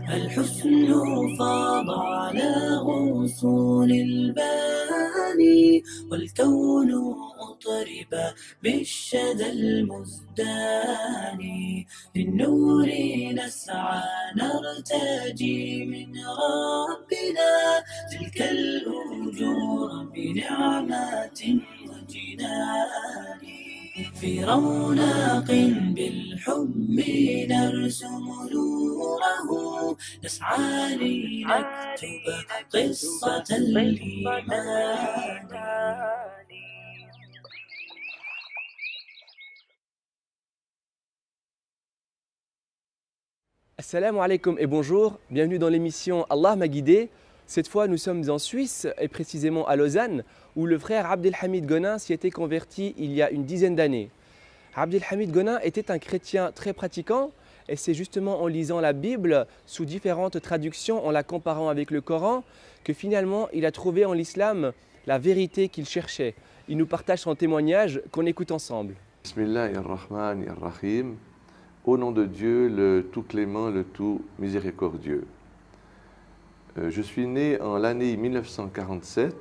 الحسن فاض على غصون الباني والكون أطرب بالشدى المزدان للنور نسعى نرتجي من ربنا تلك الأجور بنعمات وجنان في رونق بالحب نرسم نوره نسعى لنكتب قصة الإيمان. Assalamu alaikum et bonjour, bienvenue dans l'émission Allah m'a guidé. Cette fois nous sommes en Suisse et précisément à Lausanne où le frère Abdelhamid Gonin s'y était converti il y a une dizaine d'années. Abdelhamid Gonin était un chrétien très pratiquant et c'est justement en lisant la Bible sous différentes traductions, en la comparant avec le Coran, que finalement il a trouvé en l'islam la vérité qu'il cherchait. Il nous partage son témoignage qu'on écoute ensemble. Bismillahirrahmanirrahim. Au nom de Dieu, le tout clément, le tout miséricordieux. Je suis né en l'année 1947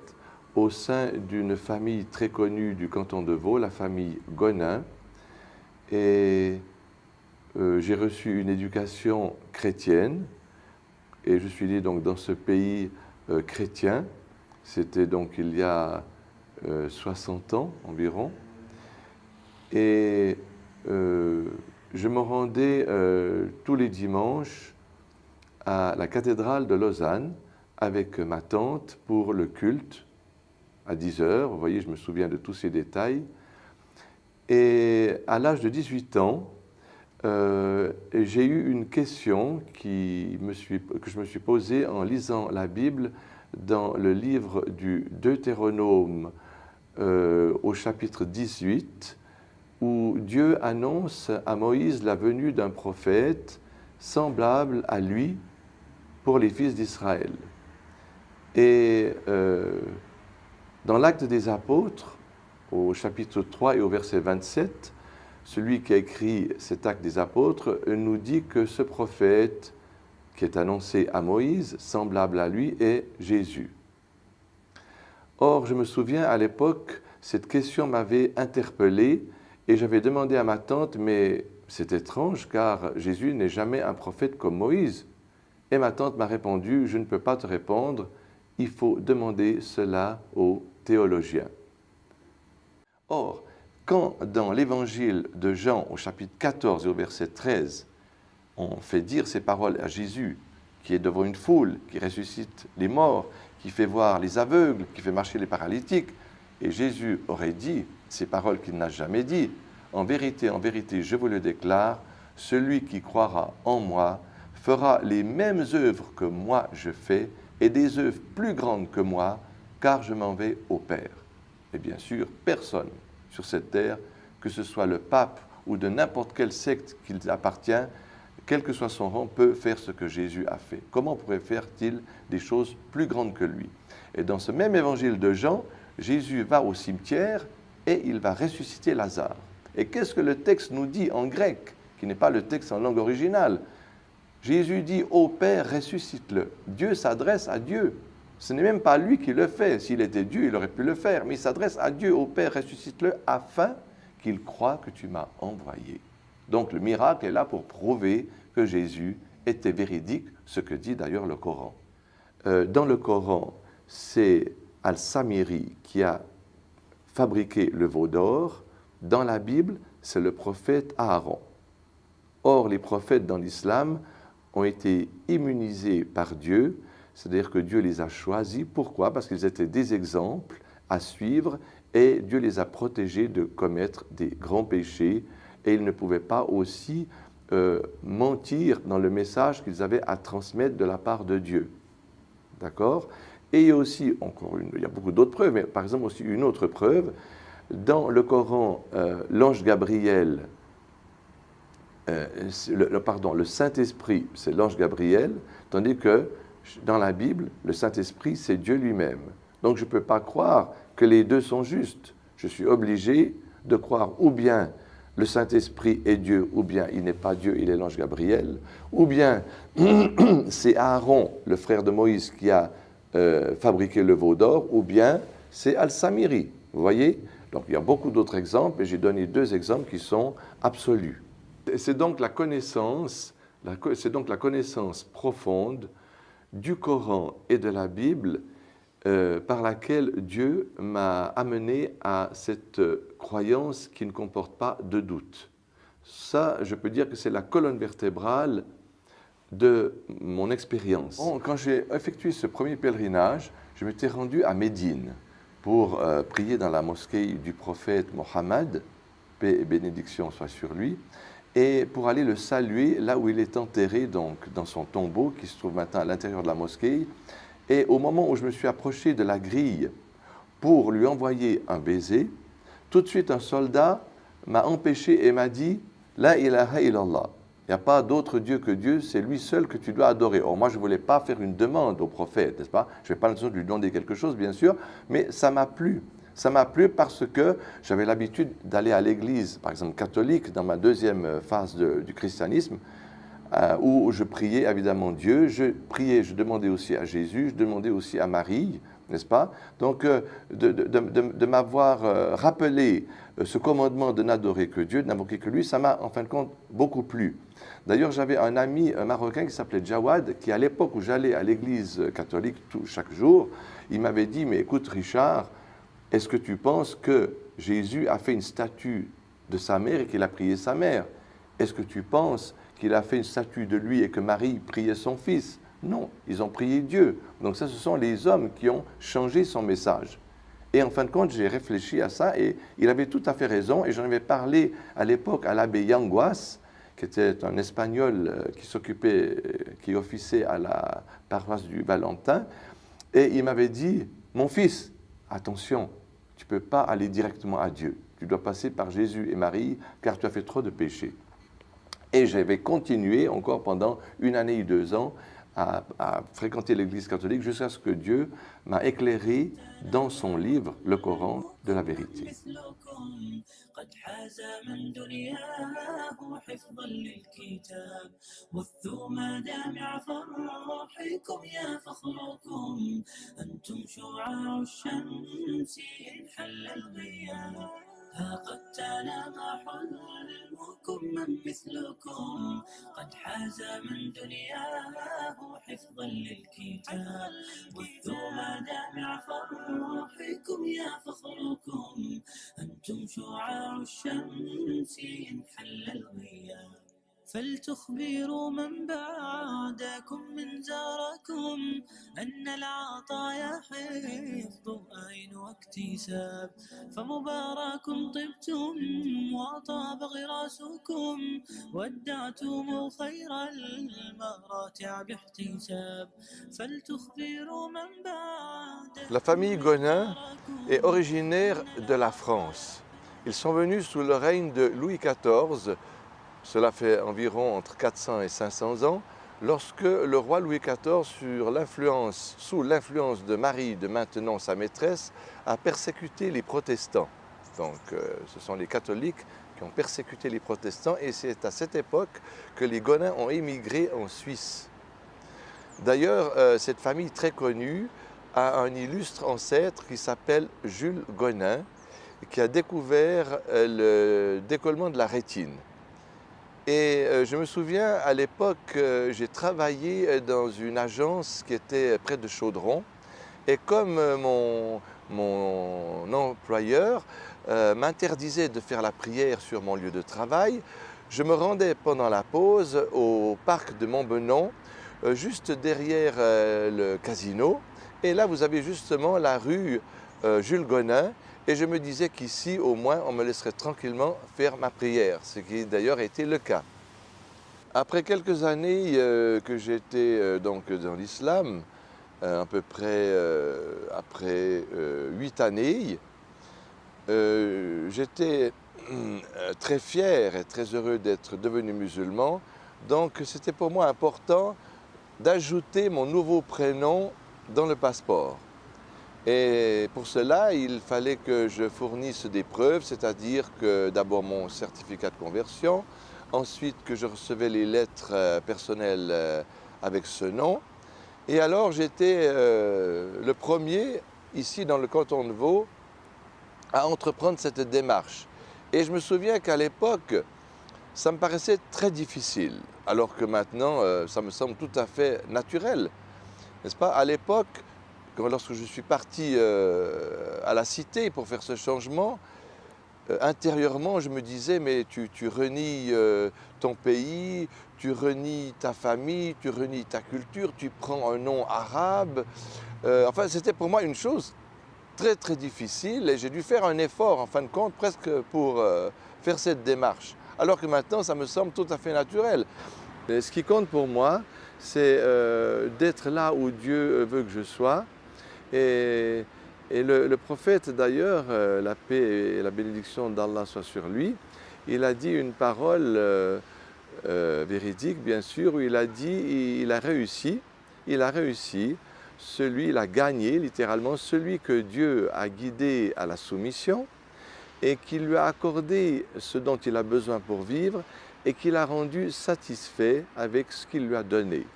au sein d'une famille très connue du canton de Vaud, la famille Gonin. Et j'ai reçu une éducation chrétienne. Et je suis né donc dans ce pays chrétien. C'était donc il y a 60 ans environ. Et je me rendais tous les dimanches à la cathédrale de Lausanne avec ma tante pour le culte à 10 heures. Vous voyez, je me souviens de tous ces détails. Et à l'âge de 18 ans, j'ai eu une question que je me suis posée en lisant la Bible dans le livre du Deutéronome au chapitre 18, où Dieu annonce à Moïse la venue d'un prophète semblable à lui pour les fils d'Israël. Et dans l'Acte des Apôtres, au chapitre 3 et au verset 27, celui qui a écrit cet Acte des Apôtres nous dit que ce prophète qui est annoncé à Moïse, semblable à lui, est Jésus. Or, je me souviens à l'époque, cette question m'avait interpellé. Et j'avais demandé à ma tante, mais c'est étrange car Jésus n'est jamais un prophète comme Moïse. Et ma tante m'a répondu, je ne peux pas te répondre, il faut demander cela aux théologiens. Or, quand dans l'évangile de Jean au chapitre 14 et au verset 13, on fait dire ces paroles à Jésus, qui est devant une foule, qui ressuscite les morts, qui fait voir les aveugles, qui fait marcher les paralytiques, et Jésus aurait dit ces paroles qu'il n'a jamais dit. En vérité, je vous le déclare, celui qui croira en moi fera les mêmes œuvres que moi je fais et des œuvres plus grandes que moi, car je m'en vais au Père. Et bien sûr, personne sur cette terre, que ce soit le pape ou de n'importe quelle secte qu'il appartient, quel que soit son rang, peut faire ce que Jésus a fait. Comment pourrait faire-t-il des choses plus grandes que lui? Et dans ce même évangile de Jean, Jésus va au cimetière et il va ressusciter Lazare. Et qu'est-ce que le texte nous dit en grec, qui n'est pas le texte en langue originale? Jésus dit « Ô Père, ressuscite-le ». Dieu s'adresse à Dieu. Ce n'est même pas lui qui le fait. S'il était Dieu, il aurait pu le faire. Mais il s'adresse à Dieu « Ô Père, ressuscite-le afin qu'il croie que tu m'as envoyé ». Donc le miracle est là pour prouver que Jésus était véridique, ce que dit d'ailleurs le Coran. Dans le Coran, c'est Al-Samiri qui a fabriqué le veau d'or. Dans la Bible, c'est le prophète Aaron. Or, les prophètes dans l'islam ont été immunisés par Dieu, c'est-à-dire que Dieu les a choisis. Pourquoi? Parce qu'ils étaient des exemples à suivre et Dieu les a protégés de commettre des grands péchés et ils ne pouvaient pas aussi mentir dans le message qu'ils avaient à transmettre de la part de Dieu. D'accord? Et il y a aussi, il y a beaucoup d'autres preuves, mais par exemple aussi une autre preuve, dans le Coran, l'ange Gabriel, le Saint-Esprit, c'est l'ange Gabriel, tandis que dans la Bible, le Saint-Esprit, c'est Dieu lui-même. Donc je ne peux pas croire que les deux sont justes. Je suis obligé de croire ou bien le Saint-Esprit est Dieu, ou bien il n'est pas Dieu, il est l'ange Gabriel, ou bien c'est Aaron, le frère de Moïse, qui a fabriqué le veau d'or, ou bien c'est Al-Samiri. Vous voyez? Donc il y a beaucoup d'autres exemples, et j'ai donné 2 exemples qui sont absolus. C'est donc la connaissance profonde du Coran et de la Bible par laquelle Dieu m'a amené à cette croyance qui ne comporte pas de doute. Ça, je peux dire que c'est la colonne vertébrale de mon expérience. Quand j'ai effectué ce premier pèlerinage, je m'étais rendu à Médine pour prier dans la mosquée du prophète Mohammed, paix et bénédiction soit sur lui, et pour aller le saluer là où il est enterré, donc dans son tombeau qui se trouve maintenant à l'intérieur de la mosquée. Et au moment où je me suis approché de la grille pour lui envoyer un baiser, tout de suite un soldat m'a empêché et m'a dit « La ilaha illallah ». Il n'y a pas d'autre Dieu que Dieu, c'est lui seul que tu dois adorer. Or, moi, je ne voulais pas faire une demande au prophète, n'est-ce pas? Je n'ai pas l'intention de lui demander quelque chose, bien sûr, mais ça m'a plu. Ça m'a plu parce que j'avais l'habitude d'aller à l'église, par exemple catholique, dans ma deuxième phase du christianisme, où je priais évidemment Dieu, je demandais aussi à Jésus, je demandais aussi à Marie, n'est-ce pas? Donc, de m'avoir rappelé ce commandement de n'adorer que Dieu, de n'invoquer que lui, ça m'a en fin de compte beaucoup plu. D'ailleurs, j'avais un ami marocain qui s'appelait Jawad, qui à l'époque où j'allais à l'église catholique chaque jour, il m'avait dit « Mais écoute Richard, est-ce que tu penses que Jésus a fait une statue de sa mère et qu'il a prié sa mère? Est-ce que tu penses qu'il a fait une statue de lui et que Marie priait son fils? Non, ils ont prié Dieu. Donc ça, ce sont les hommes qui ont changé son message. Et en fin de compte, j'ai réfléchi à ça et il avait tout à fait raison. Et j'en avais parlé à l'époque à l'abbé Yanguas, qui était un Espagnol qui officiait à la paroisse du Valentin. Et il m'avait dit, mon fils, attention, tu ne peux pas aller directement à Dieu. Tu dois passer par Jésus et Marie, car tu as fait trop de péchés. Et j'avais continué encore pendant 1 année et 2 ans à fréquenter l'église catholique jusqu'à ce que Dieu m'a éclairé dans son livre, le Coran, de la vérité. قد حاز من دنياه حفظا للكتاب والثوم دامع فرحكم يا فخركم أنتم شعاع الشمس إن حل الغياب ها قد تنام حلمكم من مثلكم قد حاز من دنياه حفظا للكتاب والثوم دامع فرحكم يا فخركم أنتم شعاع الشمس إن حل الغياب فلتخبروا من بعدكم من زاركم أن العطايا حفظ أين واكتساب فمبارك طبتم وطاب غراسكم ودعتم خير المراتع باحتساب فلتخبروا من بعدكم. La famille Gonin est originaire de la France. Ils sont venus sous le règne de Louis XIV. Cela fait environ entre 400 et 500 ans, lorsque le roi Louis XIV, sous l'influence de Marie, de maintenant sa maîtresse, a persécuté les protestants. Donc ce sont les catholiques qui ont persécuté les protestants et c'est à cette époque que les Gonins ont émigré en Suisse. D'ailleurs, cette famille très connue a un illustre ancêtre qui s'appelle Jules Gonin, qui a découvert le décollement de la rétine. Et je me souviens, à l'époque, j'ai travaillé dans une agence qui était près de Chaudron. Et comme mon employeur m'interdisait de faire la prière sur mon lieu de travail, je me rendais pendant la pause au parc de Montbenon, juste derrière le casino. Et là, vous avez justement la rue Jules Gonin. Et je me disais qu'ici, au moins, on me laisserait tranquillement faire ma prière, ce qui d'ailleurs était le cas. Après quelques années que j'étais donc dans l'islam, à peu près après 8 années, j'étais très fier et très heureux d'être devenu musulman. Donc c'était pour moi important d'ajouter mon nouveau prénom dans le passeport. Et pour cela, il fallait que je fournisse des preuves, c'est-à-dire que d'abord mon certificat de conversion, ensuite que je recevais les lettres personnelles avec ce nom. Et alors j'étais le premier ici dans le canton de Vaud à entreprendre cette démarche. Et je me souviens qu'à l'époque, ça me paraissait très difficile, alors que maintenant, ça me semble tout à fait naturel, n'est-ce pas? À l'époque, lorsque je suis parti à la cité pour faire ce changement, intérieurement, je me disais, mais tu renies ton pays, tu renies ta famille, tu renies ta culture, tu prends un nom arabe. Enfin, c'était pour moi une chose très très difficile et j'ai dû faire un effort, en fin de compte, presque pour faire cette démarche. Alors que maintenant, ça me semble tout à fait naturel. Et ce qui compte pour moi, c'est d'être là où Dieu veut que je sois. Et le prophète d'ailleurs, la paix et la bénédiction d'Allah soit sur lui, il a dit une parole véridique bien sûr, où il a dit il a réussi, il a gagné littéralement celui que Dieu a guidé à la soumission et qui lui a accordé ce dont il a besoin pour vivre et qui l'a rendu satisfait avec ce qu'il lui a donné.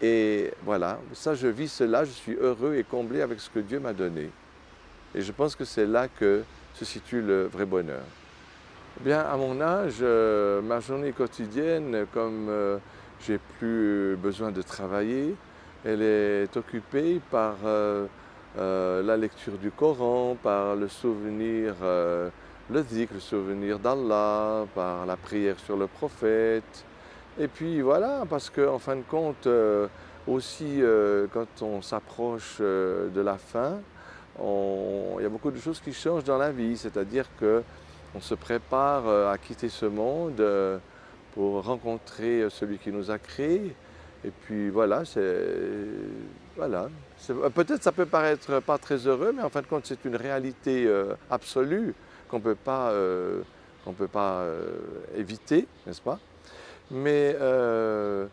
Et voilà, ça je vis cela, je suis heureux et comblé avec ce que Dieu m'a donné. Et je pense que c'est là que se situe le vrai bonheur. Bien, à mon âge, ma journée quotidienne, comme j'ai plus besoin de travailler, elle est occupée par la lecture du Coran, par le souvenir, le dhikr, le souvenir d'Allah, par la prière sur le prophète. Et puis voilà, parce qu'en fin de compte, aussi quand on s'approche de la fin, il y a beaucoup de choses qui changent dans la vie, c'est-à-dire qu'on se prépare à quitter ce monde pour rencontrer celui qui nous a créés. Et puis voilà, peut-être ça peut paraître pas très heureux, mais en fin de compte c'est une réalité absolue qu'on peut pas éviter, n'est-ce pas? Mais je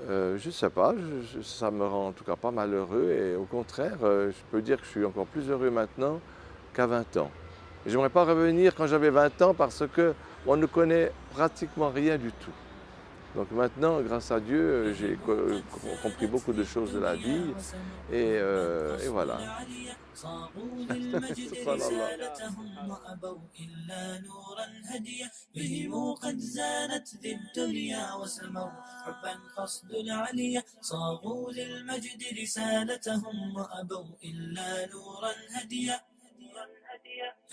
ne sais pas, ça me rend en tout cas pas malheureux et au contraire, je peux dire que je suis encore plus heureux maintenant qu'à 20 ans. Et j'aimerais pas revenir quand j'avais 20 ans parce qu'on ne connaît pratiquement rien du tout. Donc maintenant, grâce à Dieu, j'ai compris beaucoup de choses de la vie et voilà. صاغوا للمجد رسالتهم وأبوا إلا نورا هديا بهم قد زانت ذي الدنيا وسموا حبا قصد العليا صاغوا للمجد رسالتهم وأبوا إلا نورا هديا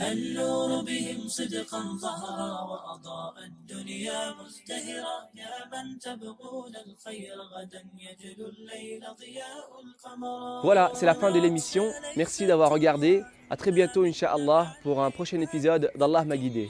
النور بهم صدقا ظهرا وأضاء الدنيا مزدهرا يا من تبغون الخير غدا يجلو الليل ضياء القمر. Voilà, c'est la fin de l'émission. Merci d'avoir regardé. À très bientôt, Inch'Allah, pour un prochain épisode d'Allah m'a guidé.